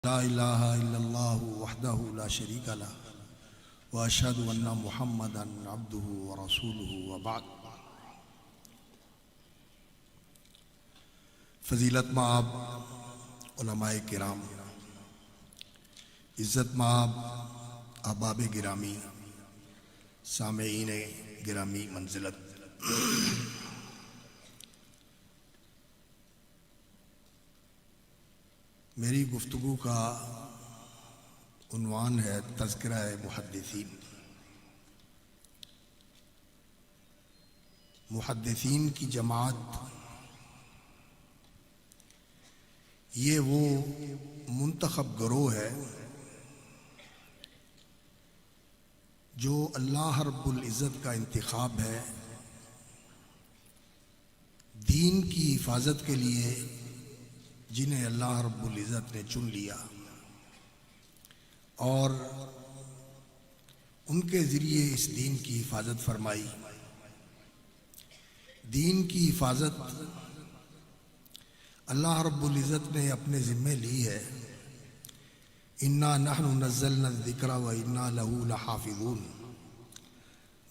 لا الہ الا اللہ وحدہ لا شریک لہ واشہد ان محمدا عبدہ ورسولہ وبعد۔ فضیلت مآب علماء کرام، عزت مآب احباب گرامی، سامعین گرامی منزلت، میری گفتگو کا عنوان ہے تذکرہ محدثین۔ محدثین کی جماعت یہ وہ منتخب گروہ ہے جو اللہ رب العزت کا انتخاب ہے دین کی حفاظت کے لیے، جنہیں اللہ رب العزت نے چن لیا اور ان کے ذریعے اس دین کی حفاظت فرمائی۔ دین کی حفاظت اللہ رب العزت نے اپنے ذمے لی ہے۔ انا نحن نزلنا الذکر وانا لہ لحافظون،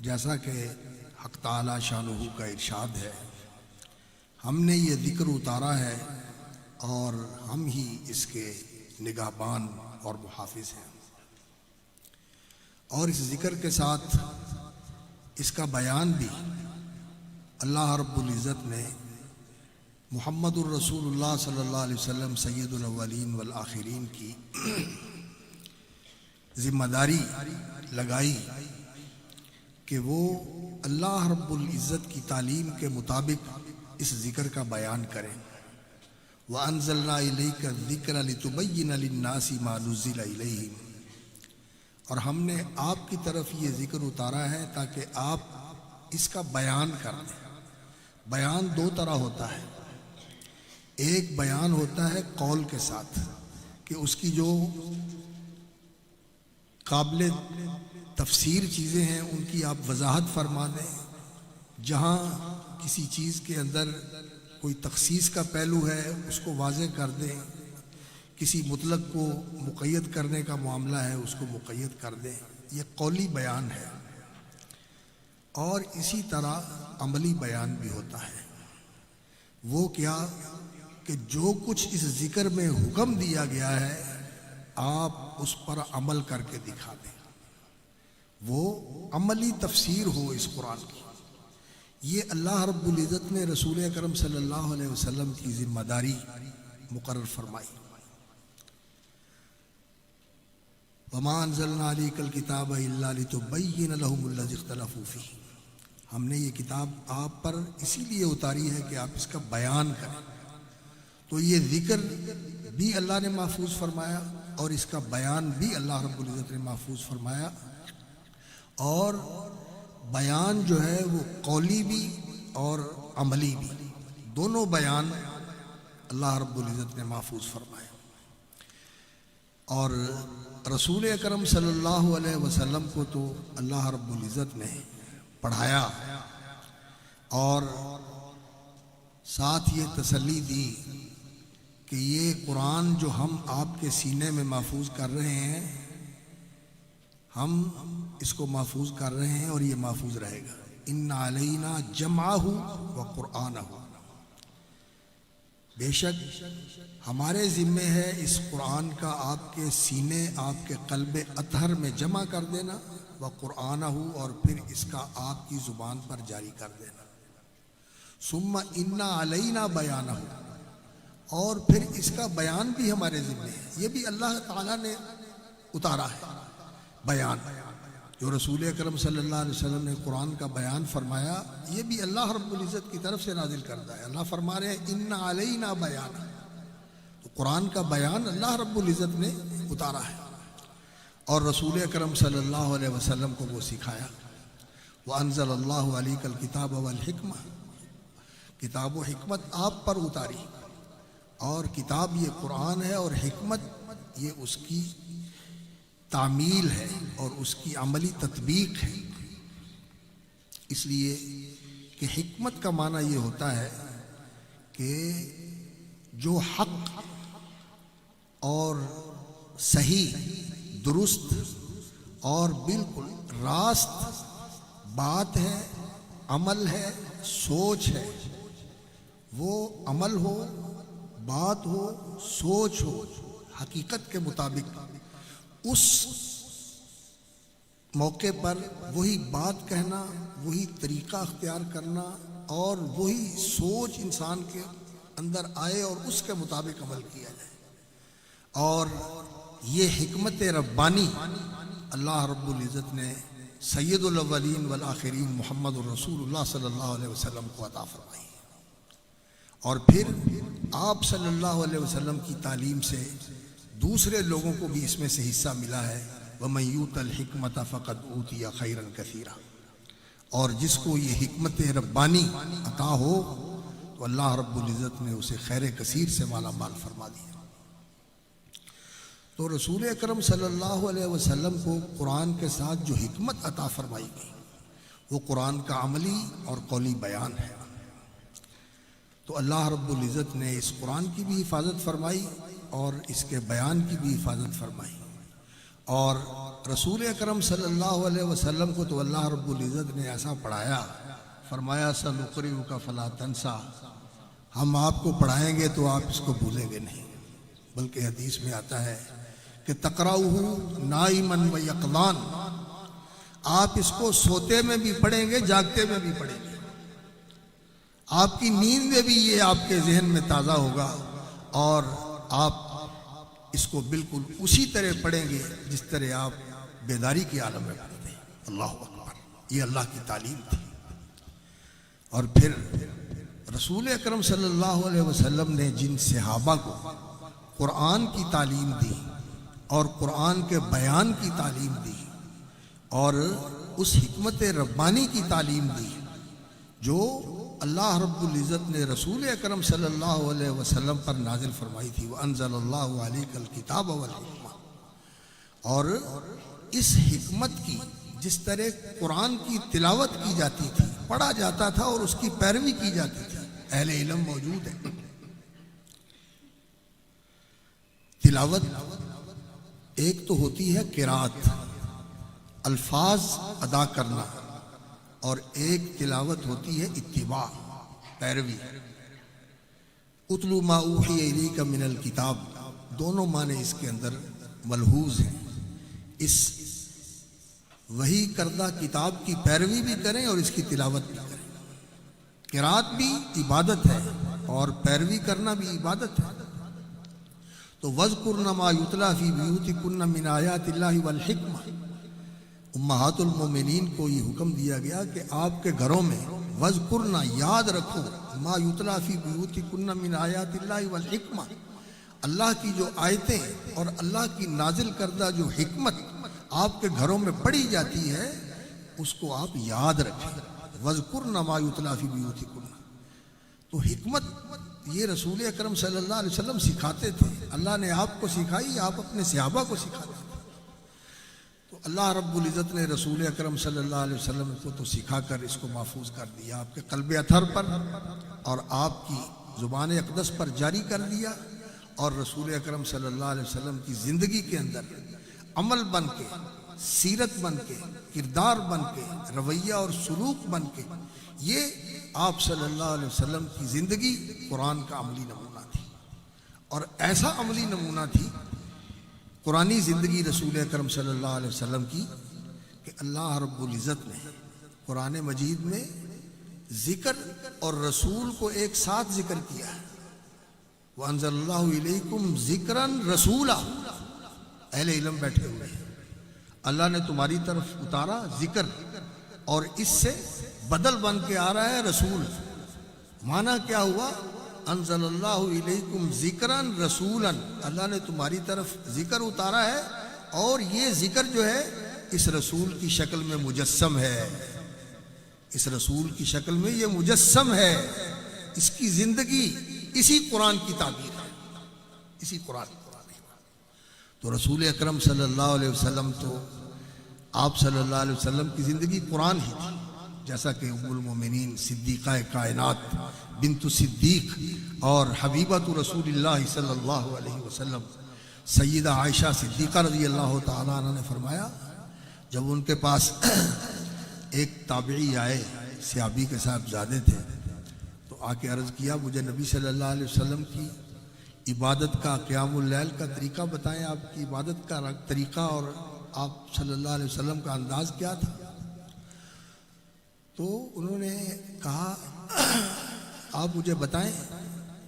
جیسا کہ حق تعالی شانہ کا ارشاد ہے، ہم نے یہ ذکر اتارا ہے اور ہم ہی اس کے نگہبان اور محافظ ہیں۔ اور اس ذکر کے ساتھ اس کا بیان بھی اللہ رب العزت نے محمد الرسول اللہ صلی اللہ علیہ وسلم سید الاولین والآخرین کی ذمہ داری لگائی کہ وہ اللہ رب العزت کی تعلیم کے مطابق اس ذکر کا بیان کریں۔ وَأَنزَلْنَا إِلَيْكَ الذِّكْرَ لِتُبَيِّنَ لِلنَّاسِ مَا نُزِّلَ إِلَيْهِمْ، اور ہم نے آپ کی طرف یہ ذکر اتارا ہے تاکہ آپ اس کا بیان کر دیں۔ بیان دو طرح ہوتا ہے، ایک بیان ہوتا ہے قول کے ساتھ کہ اس کی جو قابل تفسیر چیزیں ہیں ان کی آپ وضاحت فرما دیں، جہاں کسی چیز کے اندر کوئی تخصیص کا پہلو ہے اس کو واضح کر دیں، کسی مطلق کو مقید کرنے کا معاملہ ہے اس کو مقید کر دیں، یہ قولی بیان ہے۔ اور اسی طرح عملی بیان بھی ہوتا ہے، وہ کیا کہ جو کچھ اس ذکر میں حکم دیا گیا ہے آپ اس پر عمل کر کے دکھا دیں، وہ عملی تفسیر ہو اس قرآن کی۔ یہ اللہ رب العزت نے رسول اکرم صلی اللہ علیہ وسلم کی ذمہ داری مقرر فرمائی۔ وَمَا أَنزَلْنَا عَلَيْكَ الْكِتَابَ إِلَّا لِتُبَيِّنَ لَهُمُ الَّذِي اخْتَلَفُوا فِيهِ، ہم نے یہ کتاب آپ پر اسی لیے اتاری ہے کہ آپ اس کا بیان کریں۔ تو یہ ذکر بھی اللہ نے محفوظ فرمایا اور اس کا بیان بھی اللہ رب العزت نے محفوظ فرمایا، اور بیان جو ہے وہ قولی بھی اور عملی بھی، دونوں بیان اللہ رب العزت نے محفوظ فرمایا۔ اور رسول اکرم صلی اللہ علیہ وسلم کو تو اللہ رب العزت نے پڑھایا اور ساتھ یہ تسلی دی کہ یہ قرآن جو ہم آپ کے سینے میں محفوظ کر رہے ہیں، ہم اس کو محفوظ کر رہے ہیں اور یہ محفوظ رہے گا۔ ان علینا جمعہ و قرآنہ، بے شک ہمارے ذمے ہے اس قرآن کا آپ کے سینے، آپ کے قلب اطہر میں جمع کر دینا، و قرآنہ، اور پھر اس کا آپ کی زبان پر جاری کر دینا۔ ثم ان علینا بیانہ، اور پھر اس کا بیان بھی ہمارے ذمے ہے۔ یہ بھی اللہ تعالیٰ نے اتارا ہے بیان، جو رسول اکرم صلی اللہ علیہ وسلم نے قرآن کا بیان فرمایا، یہ بھی اللہ رب العزت کی طرف سے نازل کردہ ہے۔ اللہ فرما رہے ہیں ان علینا بیان، تو قرآن کا بیان اللہ رب العزت نے اتارا ہے اور رسول اکرم صلی اللہ علیہ وسلم کو وہ سکھایا۔ وَأَنزَلَ اللَّهُ عَلَيْكَ الْكِتَابَ وَالْحِكْمَةَ، کتاب و حکمت آپ پر اتاری، اور کتاب یہ قرآن ہے اور حکمت یہ اس کی تعمیل ہے اور اس کی عملی تطبیق ہے۔ اس لیے کہ حکمت کا معنی یہ ہوتا ہے کہ جو حق اور صحیح درست اور بالکل راست بات ہے، عمل ہے، سوچ ہے، وہ عمل ہو، بات ہو، سوچ ہو، حقیقت کے مطابق اس موقع پر وہی بات کہنا، وہی طریقہ اختیار کرنا اور وہی سوچ انسان کے اندر آئے اور اس کے مطابق عمل کیا جائے۔ اور یہ حکمت ربانی اللہ رب العزت نے سید الاولین والآخرین محمد الرسول اللہ صلی اللہ علیہ وسلم کو عطا فرمائی، اور پھر آپ صلی اللہ علیہ وسلم کی تعلیم سے دوسرے لوگوں کو بھی اس میں سے حصہ ملا ہے۔ وَمَن يُؤْتَ الْحِكْمَةَ فَقَدْ أُوتِيَ خَيْرًا كَثِيرًا، اور جس کو یہ حکمت ربانی عطا ہو تو اللہ رب العزت نے اسے خیر کثیر سے مالا مال فرما دیا۔ تو رسول اکرم صلی اللہ علیہ وسلم کو قرآن کے ساتھ جو حکمت عطا فرمائی گئی وہ قرآن کا عملی اور قولی بیان ہے۔ تو اللہ رب العزت نے اس قرآن کی بھی حفاظت فرمائی اور اس کے بیان کی بھی حفاظت فرمائی، اور رسول اکرم صلی اللہ علیہ وسلم کو تو اللہ رب العزت نے ایسا پڑھایا، فرمایا سنقرئک فلا تنسیٰ، ہم آپ کو پڑھائیں گے تو آپ اس کو بھولیں گے نہیں، بلکہ حدیث میں آتا ہے کہ تقرؤہ نائما و یقظان، آپ اس کو سوتے میں بھی پڑھیں گے، جاگتے میں بھی پڑھیں گے، آپ کی نیند میں بھی یہ آپ کے ذہن میں تازہ ہوگا، اور آپ اس کو بالکل اسی طرح پڑھیں گے جس طرح آپ بیداری کے عالم میں پڑھتے ہیں۔ اللہ اکبر، یہ اللہ کی تعلیم تھی۔ اور پھر رسول اکرم صلی اللہ علیہ وسلم نے جن صحابہ کو قرآن کی تعلیم دی اور قرآن کے بیان کی تعلیم دی اور اس حکمت ربانی کی تعلیم دی جو اللہ رب العزت نے رسول اکرم صلی اللہ علیہ وسلم پر نازل فرمائی تھی، وَأَنزَلَ اللَّهُ عَلَيْكَ الْكِتَابَ وَالْحِکْمَةَ، اور اس حکمت کی جس طرح قرآن کی تلاوت کی جاتی تھی، پڑھا جاتا تھا اور اس کی پیروی کی جاتی تھی، اہل علم موجود ہے۔ تلاوت ایک تو ہوتی ہے قرات، الفاظ ادا کرنا، اور ایک تلاوت ہوتی ہے اتباع، پیروی۔ اتلو ما اوحی الیک من الکتاب، دونوں معنی اس کے اندر ملحوظ ہیں۔ اس وحی کردہ کتاب کی پیروی بھی کریں اور اس کی تلاوت بھی کریں۔ قرات بھی عبادت ہے اور پیروی کرنا بھی عبادت ہے۔ تو وَاذْكُرْنَ مَا يُتْلَى فِي بُيُوتِكُنَّ مِنْ آیَاتِ اللَّهِ وَالْحِکْمَةِ، امہات المومنین کو یہ حکم دیا گیا کہ آپ کے گھروں میں وَاذْكُرْنَ، یاد رکھو، مَا يُتْلَى فِي بُيُوتِكُنَّ مِنْ آیَاتِ اللَّهِ وَالْحِکْمَةِ، اللہ کی جو آیتیں اور اللہ کی نازل کردہ جو حکمت آپ کے گھروں میں پڑھی جاتی ہے اس کو آپ یاد رکھیں۔ وَاذْكُرْنَ مَا يُتْلَى فِي بُيُوتِكُنَّ، تو حکمت یہ رسول اکرم صلی اللہ علیہ وسلم سکھاتے تھے، اللہ نے آپ کو سکھائی، آپ اپنے صحابہ کو سکھاتے تھے۔ تو اللہ رب العزت نے رسول اکرم صلی اللہ علیہ وسلم کو تو سکھا کر اس کو محفوظ کر دیا، آپ کے قلب اطہر پر اور آپ کی زبان اقدس پر جاری کر دیا، اور رسول اکرم صلی اللہ علیہ وسلم کی زندگی کے اندر عمل بن کے، سیرت بن کے، کردار بن کے، رویہ اور سلوک بن کے، یہ آپ صلی اللہ علیہ وسلم کی زندگی قرآن کا عملی نمونہ تھی، اور ایسا عملی نمونہ تھی قرآنی زندگی رسول اکرم صلی اللہ علیہ وسلم کی کہ اللہ رب العزت نے قرآن مجید میں ذکر اور رسول کو ایک ساتھ ذکر کیا ہے۔ وَأَنزَلَ اللَّهُ إِلَيْكُمْ ذِكْرًا رَسُولًا، اہل علم بیٹھے ہوئے ہیں، اللہ نے تمہاری طرف اتارا ذکر، اور اس سے بدل بن کے آ رہا ہے رسول۔ معنی کیا ہوا؟ انزل اللہ الیکم ذکرا رسولا، اللہ نے تمہاری طرف ذکر اتارا ہے، اور یہ ذکر جو ہے اس رسول کی شکل میں مجسم ہے، اس رسول کی شکل میں یہ مجسم ہے، اس کی زندگی اسی قرآن کی تعبیر ہے، اسی قرآن کی۔ تو رسول اکرم صلی اللہ علیہ وسلم تو آپ صلی اللہ علیہ وسلم کی زندگی قرآن ہی تھی، جیسا کہ ام المومنین صدیقہ کائنات بنت صدیق اور حبیبۃ رسول اللہ صلی اللہ علیہ وسلم سیدہ عائشہ صدیقہ رضی اللہ تعالیٰ عنہ نے فرمایا جب ان کے پاس ایک تابعی آئے، صحابی کے صاحبزادے تھے، تو آ کے عرض کیا مجھے نبی صلی اللہ علیہ وسلم کی عبادت کا، قیام اللیل کا طریقہ بتائیں، آپ کی عبادت کا طریقہ اور آپ صلی اللہ علیہ وسلم کا انداز کیا تھا؟ تو انہوں نے کہا آپ مجھے بتائیں۔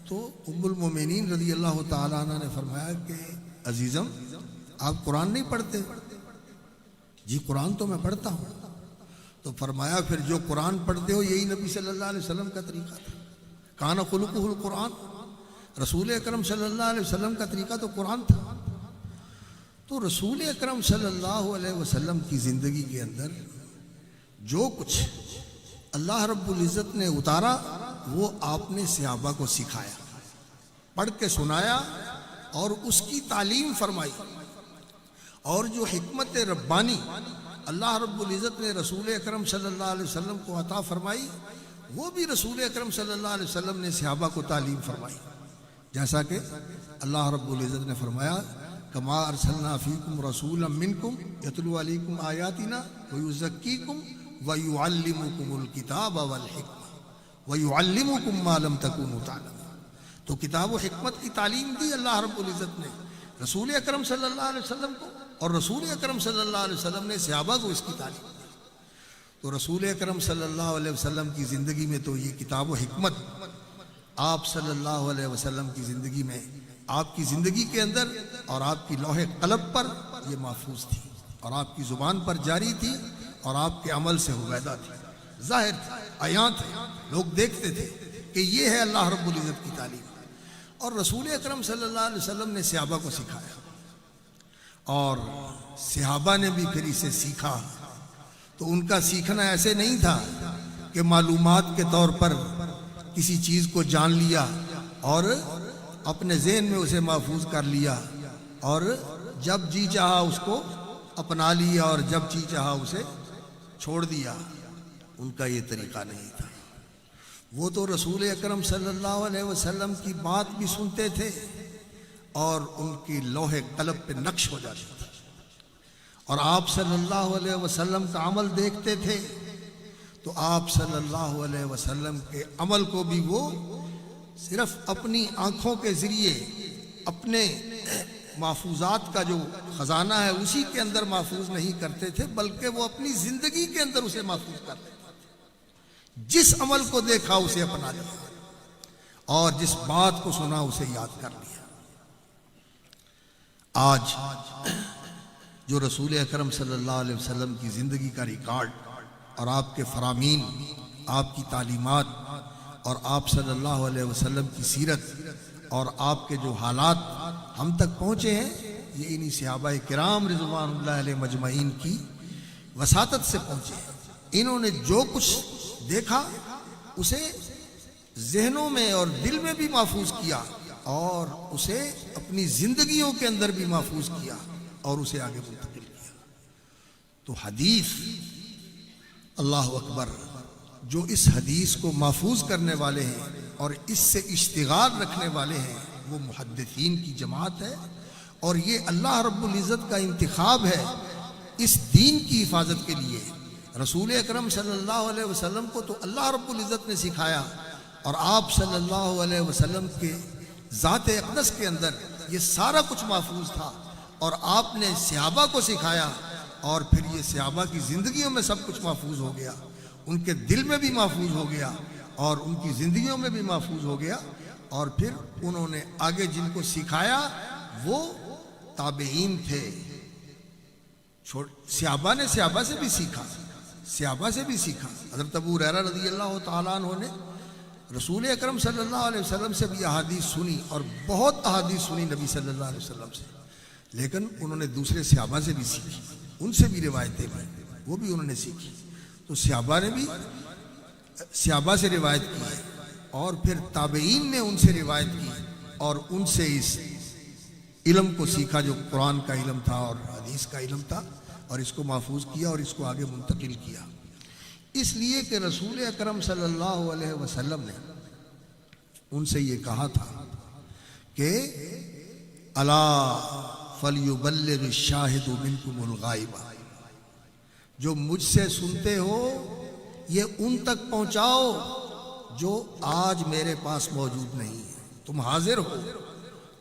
تو ام المومنین رضی اللہ تعالیٰ عنہ نے فرمایا کہ عزیزم آپ قرآن نہیں پڑھتے؟ جی قرآن تو میں پڑھتا ہوں۔ تو فرمایا پھر جو قرآن پڑھتے ہو یہی نبی صلی اللہ علیہ وسلم کا طریقہ تھا، کان خلقہ القرآن، رسول اکرم صلی اللہ علیہ وسلم کا طریقہ تو قرآن تھا۔ تو رسول اکرم صلی اللہ علیہ وسلم کی زندگی کے اندر جو کچھ اللہ رب العزت نے اتارا وہ آپ نے صحابہ کو سکھایا، پڑھ کے سنایا اور اس کی تعلیم فرمائی، اور جو حکمت ربانی اللہ رب العزت نے رسول اکرم صلی اللہ علیہ وسلم کو عطا فرمائی وہ بھی رسول اکرم صلی اللہ علیہ وسلم نے صحابہ کو تعلیم فرمائی، جیسا کہ اللہ رب العزت نے فرمایا کما ارسلنا فیکم رسولا منکم یتلو علیکم آیاتنا ویزکیکم ویعلمکم الکتاب والحکمہ ویعلمکم ما لم تکونوا تعلمون۔ تو کتاب و حکمت کی تعلیم دی اللہ رب العزت نے رسول اکرم صلی اللہ علیہ وسلم کو، اور رسول اکرم صلی اللہ علیہ وسلم نے صحابہ کو اس کی تعلیم دی۔ تو رسول اکرم صلی اللہ علیہ وسلم کی زندگی میں تو یہ کتاب و حکمت آپ صلی اللہ علیہ وسلم کی زندگی میں، آپ کی زندگی کے اندر اور آپ کی لوح قلم پر یہ محفوظ تھی، اور آپ کی زبان پر جاری تھی، اور آپ کے عمل سے ہویدہ تھی، ظاہر تھی، عیاں تھی، لوگ دیکھتے تھے کہ یہ ہے اللہ رب العزت کی تعلیم۔ اور رسول اکرم صلی اللہ علیہ وسلم نے صحابہ کو سکھایا، اور صحابہ نے بھی پھر اسے سیکھا۔ تو ان کا سیکھنا ایسے نہیں تھا کہ معلومات کے طور پر کسی چیز کو جان لیا اور اپنے ذہن میں اسے محفوظ کر لیا، اور جب جی چاہا اس کو اپنا لیا اور جب جی چاہا اسے چھوڑ دیا۔ ان کا یہ طریقہ نہیں تھا۔ وہ تو رسول اکرم صلی اللہ علیہ وسلم کی بات بھی سنتے تھے اور ان کی لوح قلم پہ نقش ہو جاتی تھی، اور آپ صلی اللہ علیہ وسلم کا عمل دیکھتے تھے تو آپ صلی اللہ علیہ وسلم کے عمل کو بھی وہ صرف اپنی آنکھوں کے ذریعے اپنے محفوظات کا جو خزانہ ہے اسی کے اندر محفوظ نہیں کرتے تھے، بلکہ وہ اپنی زندگی کے اندر اسے محفوظ کرتے تھے۔ جس عمل کو دیکھا اسے اپنا لیا، اور جس بات کو سنا اسے یاد کر لیا۔ آج جو رسول اکرم صلی اللہ علیہ وسلم کی زندگی کا ریکارڈ اور آپ کے فرامین، آپ کی تعلیمات اور آپ صلی اللہ علیہ وسلم کی سیرت اور آپ کے جو حالات ہم تک پہنچے ہیں، یہ انہی صحابہ کرام رضوان اللہ علیہ مجمعین کی وساطت سے پہنچے ہیں۔ انہوں نے جو کچھ دیکھا اسے ذہنوں میں اور دل میں بھی محفوظ کیا، اور اسے اپنی زندگیوں کے اندر بھی محفوظ کیا، اور اسے آگے منتقل کیا۔ تو حدیث، اللہ اکبر، جو اس حدیث کو محفوظ کرنے والے ہیں اور اس سے اشتغال رکھنے والے ہیں وہ محدثین کی جماعت ہے، اور یہ اللہ رب العزت کا انتخاب ہے اس دین کی حفاظت کے لیے۔ رسول اکرم صلی اللہ علیہ وسلم کو تو اللہ رب العزت نے سکھایا، اور آپ صلی اللہ علیہ وسلم کے ذات اقدس کے اندر یہ سارا کچھ محفوظ تھا، اور آپ نے صحابہ کو سکھایا، اور پھر یہ صحابہ کی زندگیوں میں سب کچھ محفوظ ہو گیا، ان کے دل میں بھی محفوظ ہو گیا اور ان کی زندگیوں میں بھی محفوظ ہو گیا۔ اور پھر انہوں نے آگے جن کو سکھایا وہ تابعین تھے۔ صحابہ نے صحابہ سے بھی سیکھا، صحابہ سے بھی سیکھا۔ حضرت ابو ہریرہ رضی اللہ تعالیٰ عنہ نے رسول اکرم صلی اللہ علیہ وسلم سے بھی احادیث سنی، اور بہت احادیث سنی نبی صلی اللہ علیہ وسلم سے، لیکن انہوں نے دوسرے صحابہ سے بھی سیکھی، ان سے بھی روایتیں لی، وہ بھی انہوں نے سیکھی۔ تو صحابہ نے بھی صحابہ سے روایت کی ہے، اور پھر تابعین نے ان سے روایت کی، اور ان سے اس علم کو سیکھا جو قرآن کا علم تھا اور حدیث کا علم تھا، اور اس کو محفوظ کیا اور اس کو آگے منتقل کیا۔ اس لیے کہ رسول اکرم صلی اللہ علیہ وسلم نے ان سے یہ کہا تھا کہ الا فلیبلغ الشاہد منکم الغائب، جو مجھ سے سنتے ہو یہ ان تک پہنچاؤ جو آج میرے پاس موجود نہیں ہے، تم حاضر ہو،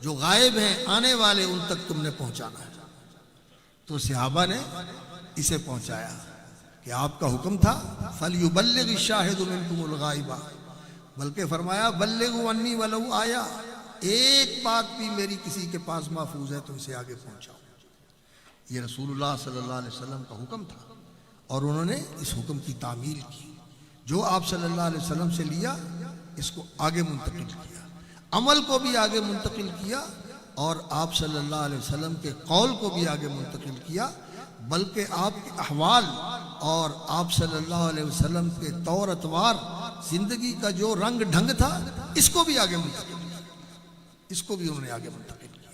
جو غائب ہیں آنے والے ان تک تم نے پہنچانا ہے۔ تو صحابہ نے اسے پہنچایا کہ آپ کا حکم تھا فَلْيُبَلِّغِ الشَّاهِدُ مِنْكُمُ الْغَائِبَ، بلکہ فرمایا بلغوا عنی ولو آیا، ایک بات بھی میری کسی کے پاس محفوظ ہے تو اسے آگے پہنچاؤ۔ یہ رسول اللہ صلی اللہ علیہ وسلم کا حکم تھا اور انہوں نے اس حکم کی تعمیل کی، جو آپ صلی اللہ علیہ وسلم سے لیا اس کو آگے منتقل کیا، عمل کو بھی آگے منتقل کیا اور آپ صلی اللہ علیہ وسلم کے قول کو بھی آگے منتقل کیا، بلکہ آپ کے احوال اور آپ صلی اللہ علیہ وسلم کے طور اطوار زندگی کا جو رنگ ڈھنگ تھا اس کو بھی آگے منتقل کیا، اس کو بھی انہوں نے آگے منتقل کیا۔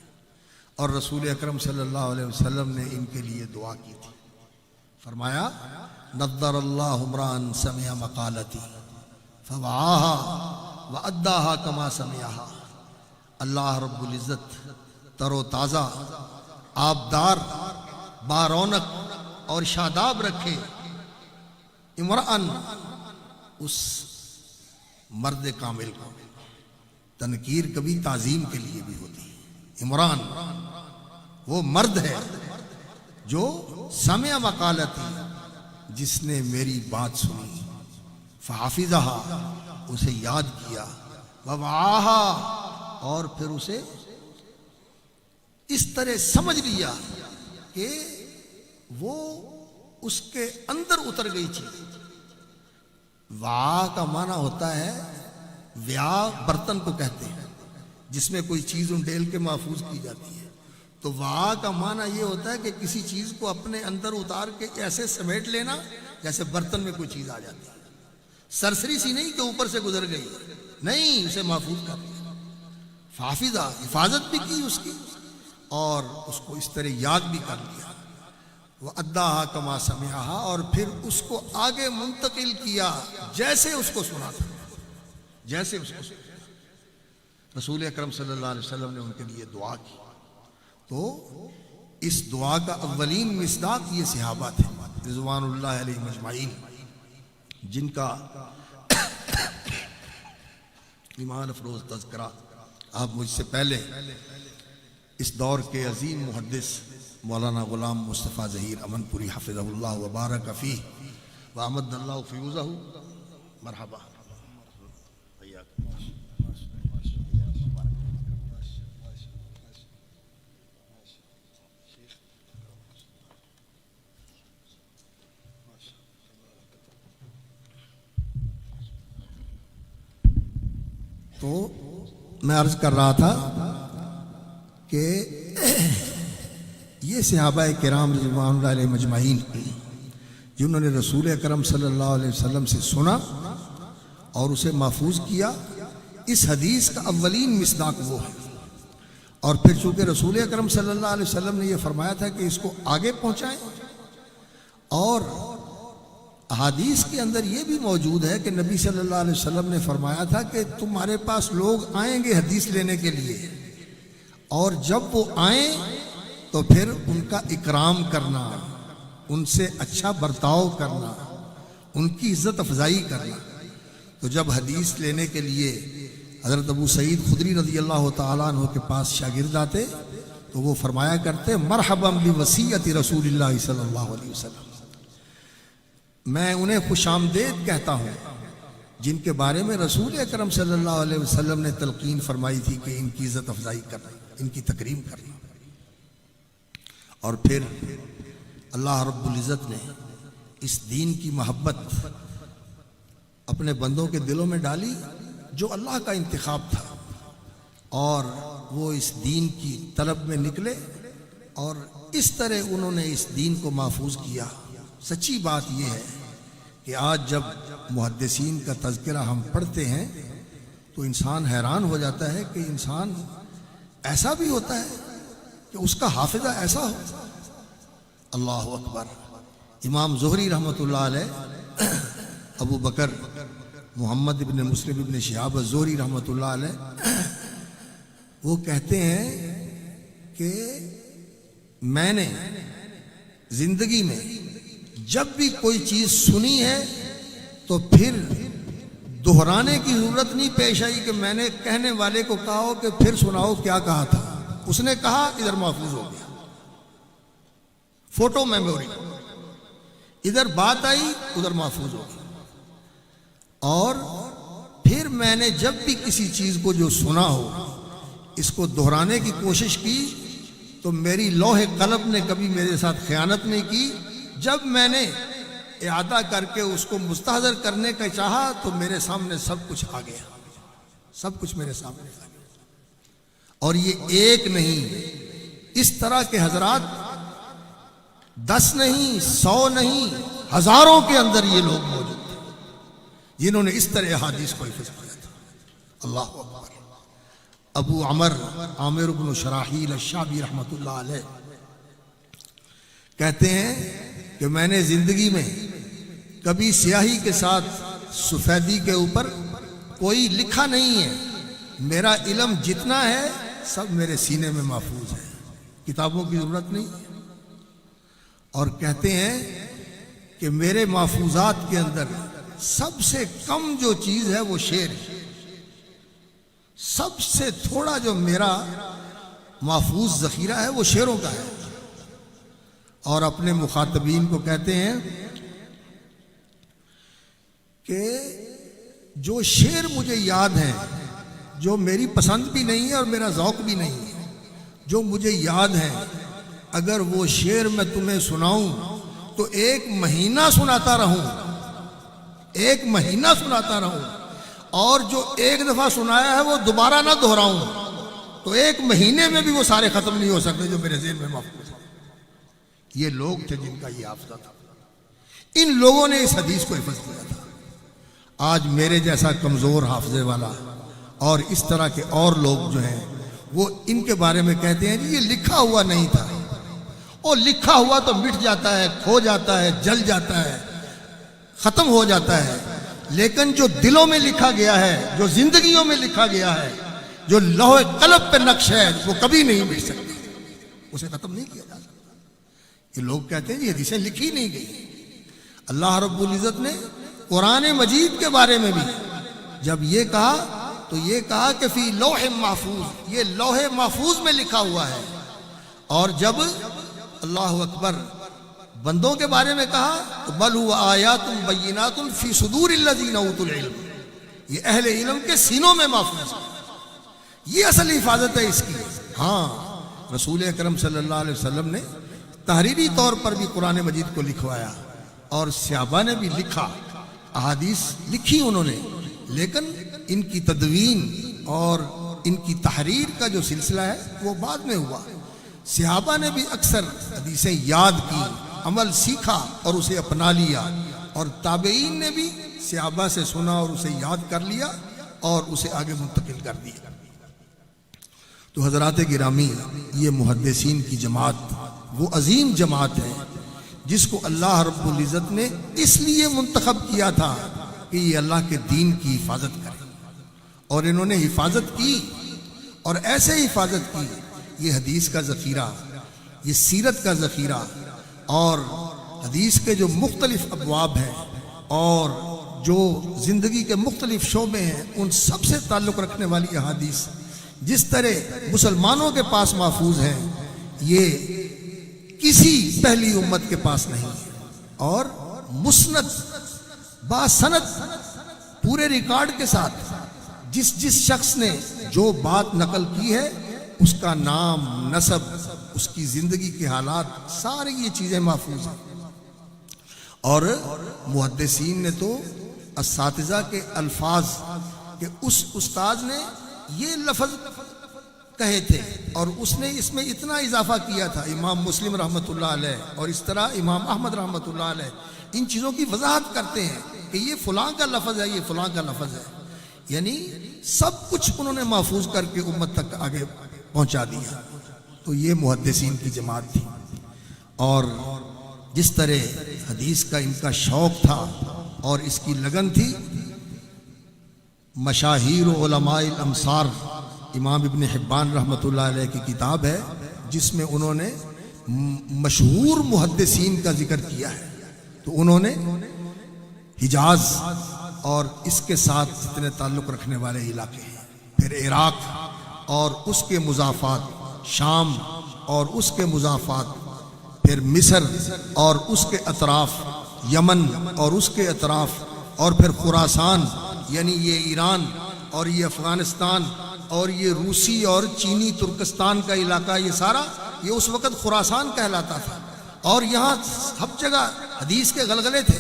اور رسول اکرم صلی اللہ علیہ وسلم نے ان کے لیے دعا کی تھی، فرمایا نضر اللہ امران سمع مقالتی فوعاها واداها کما سمعها، اللہ رب العزت تر و تازہ، آبدار، بارونق اور شاداب رکھے عمران اس مرد کامل کو، تنکیر کبھی تعظیم کے لیے بھی ہوتی ہے، عمران وہ مرد ہے جو سمع مقالتی، جس نے میری بات سنی، فحافظہا اسے یاد کیا، ووعاہا اور پھر اسے اس طرح سمجھ لیا کہ وہ اس کے اندر اتر گئی چیز۔ وعا کا معنی ہوتا ہے، وعا برتن کو کہتے ہیں جس میں کوئی چیز انڈیل کے محفوظ کی جاتی ہے، تو وعا کا معنی یہ ہوتا ہے کہ کسی چیز کو اپنے اندر اتار کے ایسے سمیٹ لینا جیسے برتن میں کوئی چیز آ جاتی ہے، سرسری سی نہیں کہ اوپر سے گزر گئی، نہیں، اسے محفوظ کر لیا، حافظہ حفاظت بھی کی اس کی اور اس کو اس طرح یاد بھی کر لیا، وَأَدَّاهَا كَمَا سَمِعَهَا، اور پھر اس کو آگے منتقل کیا جیسے اس کو سنا تھا، جیسے اس کو سنا تھا۔ رسول اکرم صلی اللہ علیہ وسلم نے ان کے لیے دعا کی، تو اس دعا کا اولین مصداق یہ صحابہ تھے رضوان اللہ علیہ مجمعین، جن کا ایمان افروز تذکرہ آپ مجھ سے پہلے اس دور کے عظیم محدث مولانا غلام مصطفیٰ ظہیر امن پوری حفظہ اللہ وبارک فیہ وامد اللہ فیوزہ، مرحبا۔ تو میں عرض کر رہا تھا کہ یہ صحابہ کرام رضوان اللہ علیہ مجمعین جنہوں نے رسول اکرم صلی اللہ علیہ وسلم سے سنا اور اسے محفوظ کیا، اس حدیث کا اولین مصداق وہ ہے، اور پھر چونکہ رسول اکرم صلی اللہ علیہ وسلم نے یہ فرمایا تھا کہ اس کو آگے پہنچائیں، اور احادیث کے اندر یہ بھی موجود ہے کہ نبی صلی اللہ علیہ وسلم نے فرمایا تھا کہ تمہارے پاس لوگ آئیں گے حدیث لینے کے لیے، اور جب وہ آئیں تو پھر ان کا اکرام کرنا، ان سے اچھا برتاؤ کرنا، ان کی عزت افزائی کرنا۔ تو جب حدیث لینے کے لیے حضرت ابو سعید خدری رضی اللہ تعالیٰ عنہ کے پاس شاگرد آتے تو وہ فرمایا کرتے مرحبا بوصیت رسول اللہ صلی اللہ علیہ وسلم، میں انہیں خوش آمدید کہتا ہوں جن کے بارے میں رسول اکرم صلی اللہ علیہ وسلم نے تلقین فرمائی تھی کہ ان کی عزت افزائی کرنا، ان کی تکریم کرنا۔ اور پھر اللہ رب العزت نے اس دین کی محبت اپنے بندوں کے دلوں میں ڈالی جو اللہ کا انتخاب تھا، اور وہ اس دین کی طلب میں نکلے اور اس طرح انہوں نے اس دین کو محفوظ کیا۔ سچی بات یہ ہے کہ آج جب محدثین کا تذکرہ ہم پڑھتے ہیں تو انسان حیران ہو جاتا ہے کہ انسان ایسا بھی ہوتا ہے کہ اس کا حافظہ ایسا ہو۔ اللہ اکبر۔ امام زہری رحمۃ اللہ علیہ، ابو بکر محمد ابن مسلم ابن شہاب الزہری رحمۃ اللہ علیہ، وہ کہتے ہیں کہ میں نے زندگی میں جب بھی کوئی چیز سنی ہے تو پھر دہرانے کی ضرورت نہیں پیش آئی کہ میں نے کہنے والے کو کہا ہو کہ پھر سناؤ کیا کہا تھا. اس نے کہا ادھر محفوظ ہو گیا, فوٹو میموری, ادھر بات آئی ادھر محفوظ ہو گیا. اور پھر میں نے جب بھی کسی چیز کو جو سنا ہو اس کو دہرانے کی کوشش کی تو میری لوح قلم نے کبھی میرے ساتھ خیانت نہیں کی. جب میں نے اعادہ کر کے اس کو مستحضر کرنے کا چاہا تو میرے سامنے سب کچھ آ گیا, سب کچھ میرے سامنے آ گیا. اور یہ ایک نہیں, اس طرح کے حضرات 10 نہیں, 100 نہیں, ہزاروں کے اندر یہ لوگ موجود تھے جنہوں نے اس طرح احادیث کو حفظ کیا تھا. اللہ اکبر. ابو عامر بن شراحیل الشعبی رحمۃ اللہ علیہ کہتے ہیں کہ میں نے زندگی میں کبھی سیاہی کے ساتھ سفیدی کے اوپر کوئی لکھا نہیں ہے. میرا علم جتنا ہے سب میرے سینے میں محفوظ ہے, کتابوں کی ضرورت نہیں. اور کہتے ہیں کہ میرے محفوظات کے اندر سب سے کم جو چیز ہے وہ شعر ہے. سب سے تھوڑا جو میرا محفوظ ذخیرہ ہے وہ شعروں کا ہے. اور اپنے مخاطبین کو کہتے ہیں کہ جو شعر مجھے یاد ہیں, جو میری پسند بھی نہیں ہے اور میرا ذوق بھی نہیں ہے, جو مجھے یاد ہیں, اگر وہ شعر میں تمہیں سناؤں تو 1 مہینہ سناتا رہوں, 1 مہینہ سناتا رہوں. اور جو ایک دفعہ سنایا ہے وہ دوبارہ نہ دہراؤں تو 1 مہینے میں بھی وہ سارے ختم نہیں ہو سکتے جو میرے ذہن میں محفوظ ہیں. یہ لوگ تھے جن کا یہ حافظہ تھا. ان لوگوں نے اس حدیث کو حفظ کیا تھا. آج میرے جیسا کمزور حافظے والا اور اس طرح کے اور لوگ جو ہیں وہ ان کے بارے میں کہتے ہیں کہ یہ لکھا ہوا نہیں تھا. اور لکھا ہوا تو مٹ جاتا ہے, کھو جاتا ہے, جل جاتا ہے, ختم ہو جاتا ہے. لیکن جو دلوں میں لکھا گیا ہے, جو زندگیوں میں لکھا گیا ہے, جو لوح قلم پہ نقش ہے, وہ کبھی نہیں مٹ سکتے, اسے ختم نہیں کیا جا سکتا. یہ لوگ کہتے ہیں یہ حدیثیں لکھی نہیں گئی. اللہ رب العزت نے قرآن مجید کے بارے میں بھی جب یہ کہا تو یہ کہا کہ فی لوح محفوظ, یہ لوح محفوظ میں لکھا ہوا ہے. اور جب اللہ اکبر بندوں کے بارے میں کہا تو بل هو آیات بینات فی صدور الذین اوتوا العلم, یہ اہل علم کے سینوں میں محفوظ ہے. یہ اصل حفاظت ہے اس کی. ہاں, رسول اکرم صلی اللہ علیہ وسلم نے تحریری طور پر بھی قرآن مجید کو لکھوایا اور صحابہ نے بھی لکھا, احادیث لکھی انہوں نے, لیکن ان کی تدوین اور ان کی تحریر کا جو سلسلہ ہے وہ بعد میں ہوا. صحابہ نے بھی اکثر حدیثیں یاد کی, عمل سیکھا اور اسے اپنا لیا, اور تابعین نے بھی صحابہ سے سنا اور اسے یاد کر لیا اور اسے آگے منتقل کر دیا. تو حضرات گرامی, یہ محدثین کی جماعت وہ عظیم جماعت ہے جس کو اللہ رب العزت نے اس لیے منتخب کیا تھا کہ یہ اللہ کے دین کی حفاظت کرے. اور انہوں نے حفاظت کی اور ایسے حفاظت کی. یہ حدیث کا ذخیرہ, یہ سیرت کا ذخیرہ اور حدیث کے جو مختلف ابواب ہیں اور جو زندگی کے مختلف شعبے ہیں ان سب سے تعلق رکھنے والی احادیث جس طرح مسلمانوں کے پاس محفوظ ہیں, یہ کسی پہلی امت کے پاس نہیں ہے. اور مسند باسند پورے ریکارڈ کے ساتھ جس شخص نے جو بات نقل کی ہے اس کا نام, نسب, اس کی زندگی کے حالات, ساری یہ چیزیں محفوظ ہیں. اور محدثین نے تو اساتذہ کے الفاظ کہ اس استاد نے یہ لفظ کہے تھے اور اس نے اس میں اتنا اضافہ کیا تھا. امام مسلم رحمۃ اللہ علیہ اور اس طرح امام احمد رحمۃ اللہ علیہ ان چیزوں کی وضاحت کرتے ہیں کہ یہ فلاں کا لفظ ہے, یہ فلاں کا لفظ ہے. یعنی سب کچھ انہوں نے محفوظ کر کے امت تک آگے پہنچا دیا. تو یہ محدثین کی جماعت تھی. اور جس طرح حدیث کا ان کا شوق تھا اور اس کی لگن تھی, مشاہیر علماء الامصار امام ابن حبان رحمۃ اللہ علیہ کی کتاب ہے جس میں انہوں نے مشہور محدثین کا ذکر کیا ہے. تو انہوں نے حجاز اور اس کے ساتھ جتنے تعلق رکھنے والے علاقے ہیں، پھر عراق اور اس کے مضافات، شام اور اس کے مضافات، پھر مصر اور اس کے اطراف، یمن اور اس کے اطراف، اور پھر خراسان یعنی یہ ایران اور یہ افغانستان اور یہ روسی اور چینی ترکستان کا علاقہ، یہ سارا یہ اس وقت خراسان کہلاتا تھا. اور یہاں سب جگہ حدیث کے غلغلے تھے.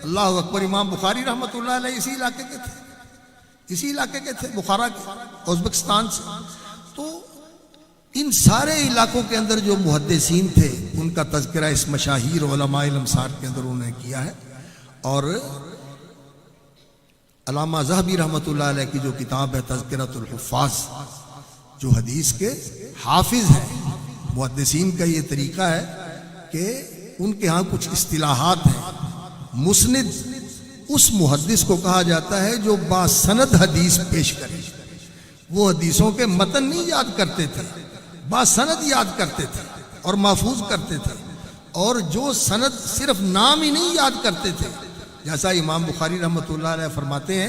اللہ اکبر. امام بخاری رحمۃ اللہ علیہ اسی علاقے کے تھے، اسی علاقے کے تھے، بخارا کے، ازبکستان سے. تو ان سارے علاقوں کے اندر جو محدثین تھے ان کا تذکرہ اس مشاہیر علماء الامصار کے اندر انہوں نے کیا ہے. اور علامہ ذہبی رحمۃ اللہ علیہ کی جو کتاب ہے تذکرۃ الحفاظ، جو حدیث کے حافظ ہیں، محدثین کا یہ طریقہ ہے کہ ان کے ہاں کچھ اصطلاحات ہیں. مسند اس محدث کو کہا جاتا ہے جو باسند حدیث پیش کرے. وہ حدیثوں کے متن نہیں یاد کرتے تھے، باسند یاد کرتے تھے اور محفوظ کرتے تھے. اور جو سند صرف نام ہی نہیں یاد کرتے تھے، جیسا امام بخاری رحمۃ اللہ علیہ فرماتے ہیں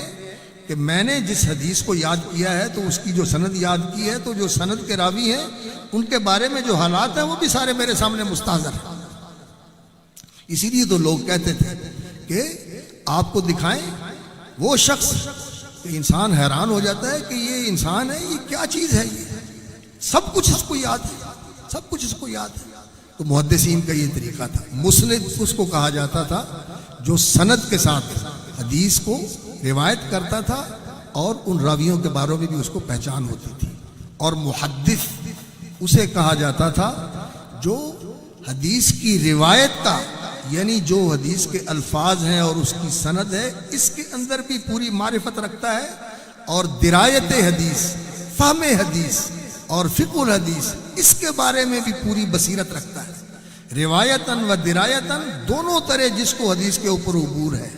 کہ میں نے جس حدیث کو یاد کیا ہے تو اس کی جو سند یاد کی ہے، تو جو سند کے راوی ہیں ان کے بارے میں جو حالات ہیں وہ بھی سارے میرے سامنے مستحضر ہیں. اسی لیے تو لوگ کہتے تھے کہ آپ کو دکھائیں وہ شخص کہ انسان حیران ہو جاتا ہے کہ یہ انسان ہے، یہ کیا چیز ہے، یہ سب کچھ اس کو یاد ہے، سب کچھ اس کو یاد ہے. تو محدثین کا یہ طریقہ تھا. مسند اس کو کہا جاتا تھا جو سند کے ساتھ حدیث کو روایت کرتا تھا اور ان راویوں کے بارے میں بھی اس کو پہچان ہوتی تھی. اور محدث اسے کہا جاتا تھا جو حدیث کی روایت کا، یعنی جو حدیث کے الفاظ ہیں اور اس کی سند ہے، اس کے اندر بھی پوری معرفت رکھتا ہے، اور درایت حدیث، فہم حدیث اور فقہ الحدیث اس کے بارے میں بھی پوری بصیرت رکھتا ہے. روایتاً و درایتاً دونوں طرح جس کو حدیث کے اوپر عبور ہے.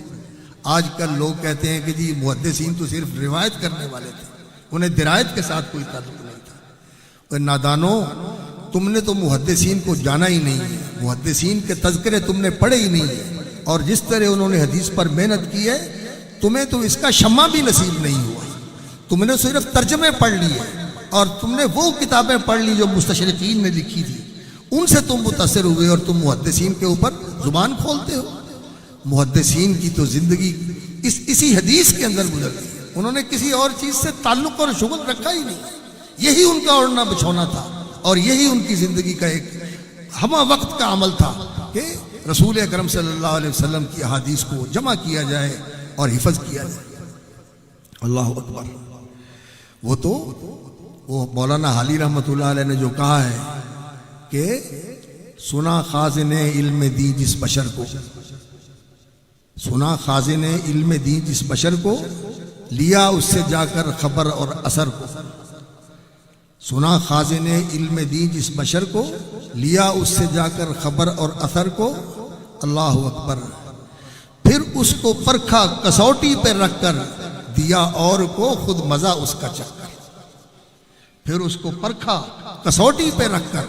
آج کل لوگ کہتے ہیں کہ جی محدثین تو صرف روایت کرنے والے تھے، انہیں درایت کے ساتھ کوئی تعلق نہیں تھا. اور نادانو، تم نے تو محدثین کو جانا ہی نہیں ہے، محدثین کے تذکرے تم نے پڑھے ہی نہیں ہے، اور جس طرح انہوں نے حدیث پر محنت کی ہے تمہیں تو اس کا شمع بھی نصیب نہیں ہوا. تم نے صرف ترجمے پڑھ لیے اور تم نے وہ کتابیں پڑھ لی جو مستشرقین نے لکھی تھی، ان سے تم متاثر ہوئے اور تم محدثین کے اوپر زبان کھولتے ہو. محدثین کی تو زندگی اسی حدیث کے اندر گزرتی ہے. انہوں نے کسی اور چیز سے تعلق اور شغل رکھا ہی نہیں. یہی ان کا اوڑھنا بچھونا تھا اور یہی ان کی زندگی کا ایک ہمہ وقت کا عمل تھا کہ رسول اکرم صلی اللہ علیہ وسلم کی احادیث کو جمع کیا جائے اور حفظ کیا جائے. اللہ اکبر. وہ مولانا حالی رحمۃ اللہ علیہ نے جو کہا ہے کہ سنا خازن علم دی جس بشر کو، سنا خازن علم دی جس بشر کو، لیا اس سے جا کر خبر اور اثر کو. سنا خازن علم دی جس بشر کو، لیا اس سے جا کر خبر اور اثر کو. اللہ اکبر. پھر اس کو پرکھا کسوٹی پہ رکھ کر، دیا اور کو خود مزہ اس کا چکر. پھر اس کو پرکھا کسوٹی پہ رکھ کر،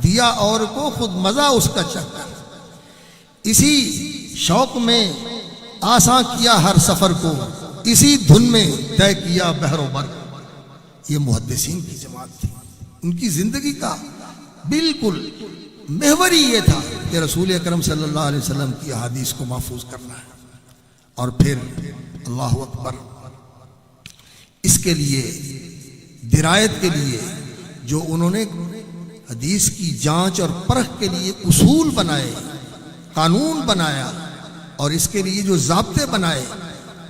دیا اور کو خود مزہ اس کا چکر. اسی شوق میں آساں کیا ہر سفر کو، اسی دھن میں طے کیا بحر و بر. یہ محدثین کی جماعت تھی. ان کی زندگی کا بالکل محور ہی یہ تھا کہ رسول اکرم صلی اللہ علیہ وسلم کی احادیث کو محفوظ کرنا ہے. اور پھر اللہ اکبر، اس کے لیے درایت کے لیے جو انہوں نے حدیث کی جانچ اور پرکھ کے لیے اصول بنائے، قانون بنایا، اور اس کے لیے جو ضابطے بنائے،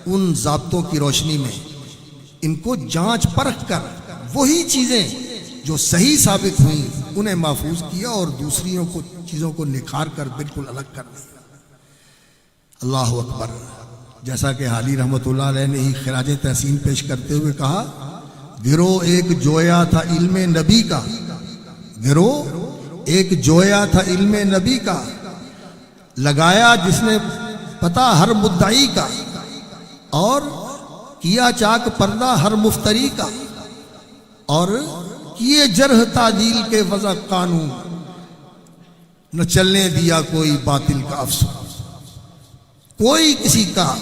ان ضابطوں کی روشنی میں ان کو جانچ پرکھ کر وہی چیزیں جو صحیح ثابت ہوئیں انہیں محفوظ کیا اور دوسریوں کو چیزوں کو نکھار کر بالکل الگ کر دیا. اللہ اکبر. جیسا کہ حالی رحمۃ اللہ علیہ نے ہی خراج تحسین پیش کرتے ہوئے کہا، گروہ ایک جویا تھا علم نبی کا، گروہ ایک جویا تھا علم نبی کا، لگایا جس نے پتہ ہر مدعی کا، اور کیا چاک پردہ ہر مفتری کا، اور کیے جرح تعدیل کے وضع قانون، نہ چلنے دیا کوئی باطل کا افسون۔ کوئی کسی کا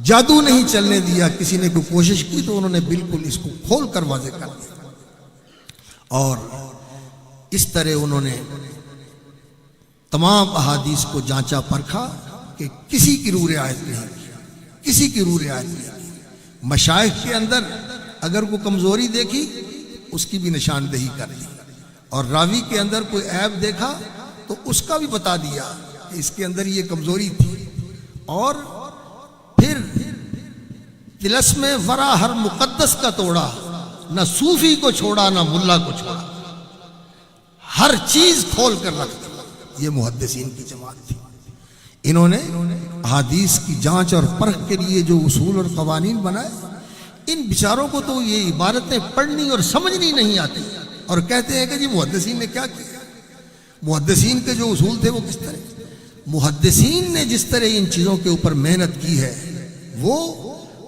جادو نہیں چلنے دیا، کسی نے کوئی کوشش کی تو انہوں نے بالکل اس کو کھول کر واضح کر دیا، اور اس طرح انہوں نے تمام احادیث کو جانچا پرکھا کہ کسی کی روح رعایت نہیں کی، کسی کی روح رعایت نہیں کی۔ مشائخ کے اندر اگر کوئی کمزوری دیکھی اس کی بھی نشاندہی کر دی، اور راوی کے اندر کوئی عیب دیکھا تو اس کا بھی بتا دیا کہ اس کے اندر یہ کمزوری تھی۔ اور پھر طلسم ورا ہر مقدس کا توڑا، نہ صوفی کو چھوڑا نہ ملا کو چھوڑا، ہر چیز کھول کر رکھ دی۔ یہ محدثین کی جماعت تھی۔ انہوں نے احادیث کی جانچ اور پرکھ کے لیے جو اصول اور قوانین بنائے، ان بیچاروں کو تو یہ عبارتیں پڑھنی اور سمجھنی نہیں آتی، اور کہتے ہیں کہ جی محدثین نے کیا کیا۔ محدثین کے جو اصول تھے وہ کس طرح، محدثین نے جس طرح ان چیزوں کے اوپر محنت کی ہے وہ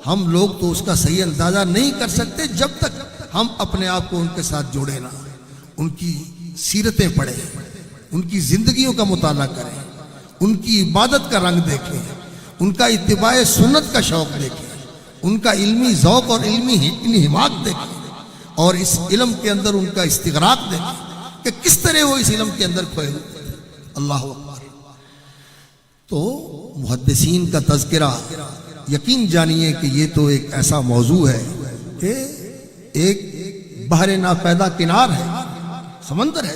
ہم لوگ تو اس کا صحیح اندازہ نہیں کر سکتے جب تک ہم اپنے آپ کو ان کے ساتھ جوڑیں نہ، ان کی سیرتیں پڑھیں، ان کی زندگیوں کا مطالعہ کریں، ان کی عبادت کا رنگ دیکھیں، ان کا اتباع سنت کا شوق دیکھیں، ان کا علمی ذوق اور علمی انہماک دیکھیں، اور اس علم کے اندر ان کا استغراق دیکھیں کہ کس طرح وہ اس علم کے اندر کھوئے ہوئے تھے۔ اللہ اکبر۔ تو محدثین کا تذکرہ یقین جانیے کہ یہ تو ایک ایسا موضوع ہے کہ ایک بحر ناپیدا کنار ہے، سمندر ہے،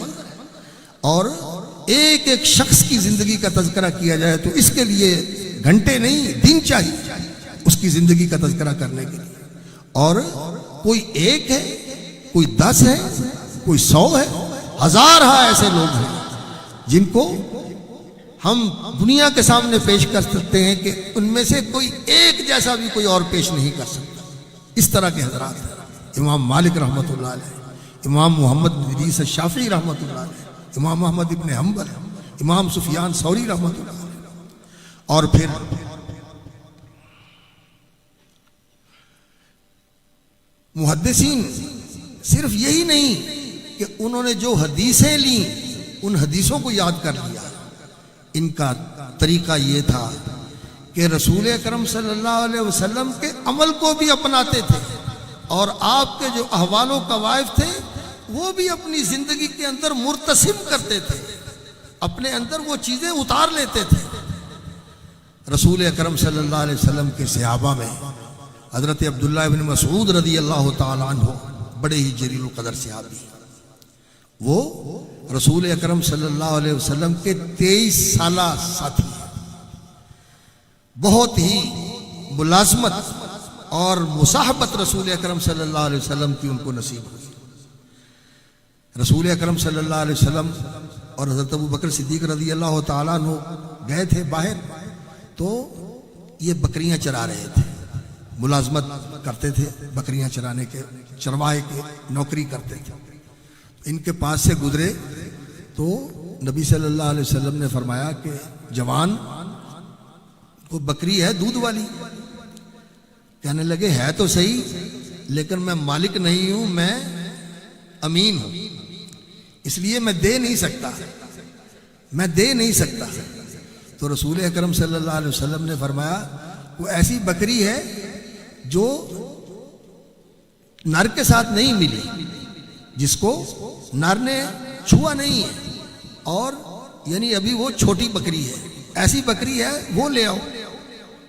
اور ایک ایک شخص کی زندگی کا تذکرہ کیا جائے تو اس کے لیے گھنٹے نہیں دن چاہیے اس کی زندگی کا تذکرہ کرنے کے لیے۔ اور کوئی ایک ہے، کوئی 10 ہے، کوئی 100 ہے، ہزارہ ایسے لوگ ہیں جن کو ہم دنیا کے سامنے پیش کر سکتے ہیں کہ ان میں سے کوئی ایک جیسا بھی کوئی اور پیش نہیں کر سکتا۔ اس طرح کے حضرات ہیں۔ امام مالک رحمۃ اللہ علیہ، امام محمد بن ادریس الشافعی رحمۃ اللہ علیہ، امام احمد ابن حنبل، امام سفیان ثوری رحمۃ اللہ علیہ۔ اور پھر محدثین صرف یہی نہیں کہ انہوں نے جو حدیثیں لیں ان حدیثوں کو یاد کر لیا، ان کا طریقہ یہ تھا کہ رسول اکرم صلی اللہ علیہ وسلم کے عمل کو بھی اپناتے تھے، اور آپ کے جو احوال و قوائف تھے وہ بھی اپنی زندگی کے اندر مرتسم کرتے تھے، اپنے اندر وہ چیزیں اتار لیتے تھے۔ رسول اکرم صلی اللہ علیہ وسلم کے صحابہ میں حضرت عبداللہ بن مسعود رضی اللہ تعالیٰ عنہ بڑے ہی جلیل القدر صحابی، وہ رسول اکرم صلی اللہ علیہ وسلم کے 23 سالہ ساتھی ہیں۔ بہت ہی ملازمت اور مصاحبت رسول اکرم صلی اللہ علیہ وسلم کی ان کو نصیب ہوئی۔ رسول اکرم صلی اللہ علیہ وسلم اور حضرت ابو بکر صدیق رضی اللہ تعالیٰ عنہ گئے تھے باہر، تو یہ بکریاں چرا رہے تھے، ملازمت کرتے تھے، بکریاں چرانے کے، چرواہے کے نوکری کرتے تھے۔ ان کے پاس سے گزرے تو نبی صلی اللہ علیہ وسلم نے فرمایا کہ جوان، وہ بکری ہے دودھ والی؟ کہنے لگے ہے تو صحیح، لیکن میں مالک نہیں ہوں، میں امین ہوں، اس لیے میں دے نہیں سکتا، میں دے نہیں سکتا۔ تو رسول اکرم صلی اللہ علیہ وسلم نے فرمایا وہ ایسی بکری ہے جو نر کے ساتھ نہیں ملی، جس کو نر نے چھوا نہیں ہے، اور یعنی ابھی وہ چھوٹی بکری ہے، ایسی بکری ہے وہ لے آؤ۔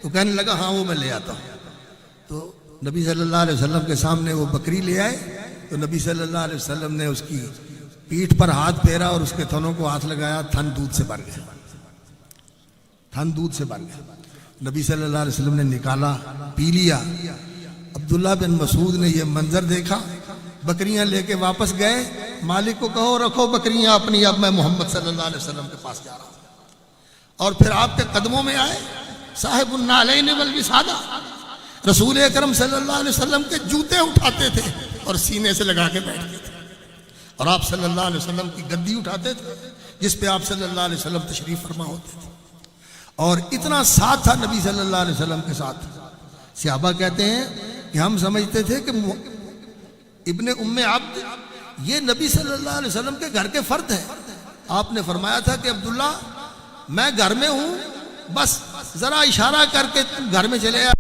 تو کہنے لگا ہاں وہ میں لے آتا ہوں۔ تو نبی صلی اللہ علیہ وسلم کے سامنے وہ بکری لے آئے، تو نبی صلی اللہ علیہ وسلم نے اس کی پیٹھ پر ہاتھ پھیرا اور اس کے تھنوں کو ہاتھ لگایا، تھن دودھ سے بھر گیا، تھن دودھ سے بھر گیا۔ نبی صلی اللہ علیہ وسلم نے نکالا، پی لیا۔ عبداللہ بن مسعود نے یہ منظر دیکھا، بکریاں لے کے واپس گئے، مالک کو کہو رکھو بکریاں اپنی، اب میں محمد صلی اللہ علیہ وسلم کے پاس جا رہا ہوں۔ اور پھر آپ کے قدموں میں آئے، صاحب النعلین والوسادہ، رسول اکرم صلی اللہ علیہ وسلم کے جوتے اٹھاتے تھے اور سینے سے لگا کے بیٹھتے تھے، اور آپ صلی اللہ علیہ وسلم کی گدی اٹھاتے تھے جس پہ آپ صلی اللہ علیہ وسلم تشریف فرما ہوتے تھے، اور اتنا ساتھ تھا نبی صلی اللہ علیہ وسلم کے ساتھ۔ صحابہ کہتے ہیں کہ ہم سمجھتے تھے کہ ابن ام عبد یہ نبی صلی اللہ علیہ وسلم کے گھر کے فرد ہیں. آپ نے فرمایا تھا کہ عبداللہ میں گھر میں ہوں، بس ذرا اشارہ کر کے گھر میں چلے آ.